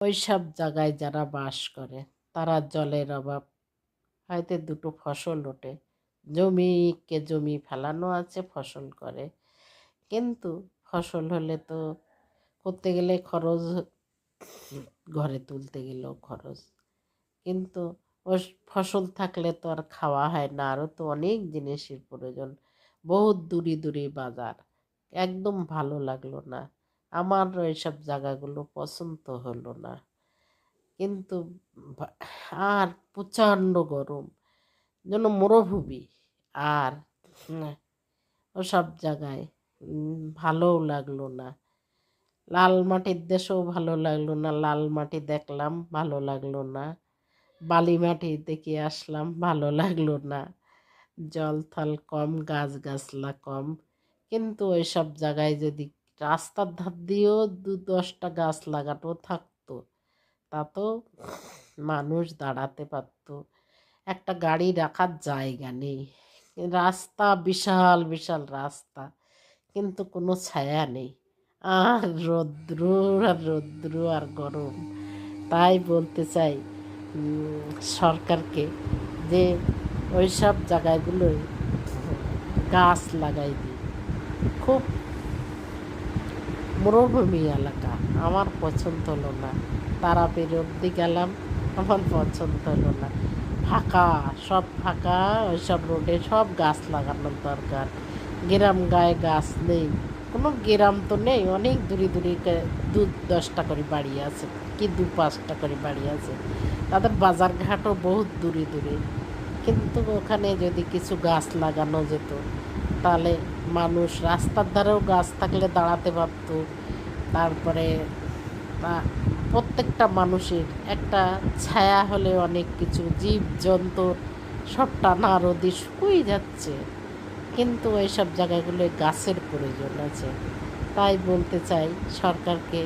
ওইসব জায়গায় যারা বাস করে তারা জলের অভাব, হয়তো দুটো ফসল ওঠে, জমি ফেলানো আছে, ফসল করে, কিন্তু ফসল হলে তো করতে গেলে খরচ, ঘরে তুলতে গেলেও খরচ, কিন্তু ওই ফসল থাকলে তো আর খাওয়া হয় না, আরও তো অনেক জিনিসের প্রয়োজন, বহুত দূরে দূরে বাজার। একদম ভালো লাগলো না, আমার ওইসব জায়গাগুলো পছন্দ হলো না। কিন্তু ভা- আর প্রচণ্ড গরম, যেন মরুভূমি। আর উম, ওসব জায়গায় ভালোও লাগলো না। লাল মাটির দেশেও ভালো লাগলো না, লাল মাটি দেখলাম ভালো লাগলো না, বালি মাটি দেখে আসলাম ভালো লাগলো না, জল থল কম, গাছ গাছলা কম। কিন্তু ওইসব জায়গায় যদি রাস্তার ধার দিয়েও 2-10টা গাছ লাগানো থাকতো, তা তো মানুষ দাঁড়াতে পারতো। একটা গাড়ি রাখার জায়গা নেই, রাস্তা বিশাল বিশাল রাস্তা, কিন্তু কোনো ছায়া নেই, আর রৌদ্র, আর রৌদ্র আর গরম। তাই বলতে চাই সরকারকে, যে ওইসব জায়গাগুলোয় গাছ লাগাই দিই। খুব মরুভূমি এলাকা, আমার পছন্দ হলো না। তারাপীঠ অবধি গেলাম, আমার পছন্দ হলো না, ফাঁকা, সব ফাঁকা। ওইসব রোডে সব গাছ লাগানোর দরকার। গ্রাম গায়ে গাছ নেই, কোনো গ্রাম তো নেই, অনেক দূরে দূরে 2-10টা করে বাড়ি আছে, কি 2-5টা করে বাড়ি আছে, তাদের বাজারঘাটও বহুত দূরে দূরে। কিন্তু ওখানে যদি কিছু গাছ লাগানো যেত, তাহলে মানুষ রাস্তার ধারেও গাছ থাকলে দাঁড়াতে পারত। তারপরে প্রত্যেকটা মানুষের একটা ছায়া হলে অনেক কিছু, জীব জন্তুর সব টানা রোদে শুকিয়ে যাচ্ছে, কিন্তু এইসব জায়গাগুলোয় গাছের প্রয়োজন আছে। তাই বলতে চাই সরকারকে,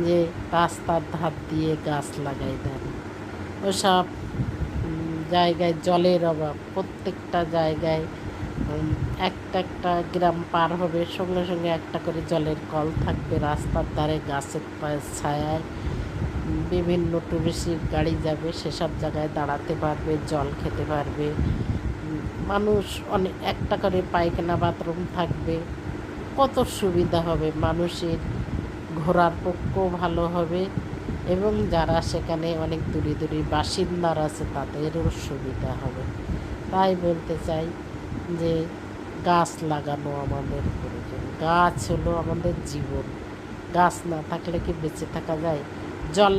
যে রাস্তার ধার দিয়ে গাছ লাগাই দেন। ওসব জায়গায় জলের অভাব, প্রত্যেকটা জায়গায় একটা একটা গ্রাম পার হবে সঙ্গে সঙ্গে একটা করে জলের কল থাকবে, রাস্তার ধারে গাছের ছায়ায় বিভিন্ন টুরিস্টের গাড়ি যাবে, সেসব জায়গায় দাঁড়াতে পারবে, জল খেতে পারবে। মানুষ অনেক একটা করে পায়খানা বাথরুম থাকবে, কত সুবিধা হবে মানুষের, ঘোরার পক্ষেও ভালো হবে, এবং যারা সেখানে অনেক দূরে দূরে বাসিন্দার আছে তাদেরও সুবিধা হবে। তাই বলতে চাই যে গাছ লাগানো আমাদের প্রয়োজন, গাছ হলো আমাদের জীবন, গাছ না থাকলে কি বেঁচে থাকা যায়? জল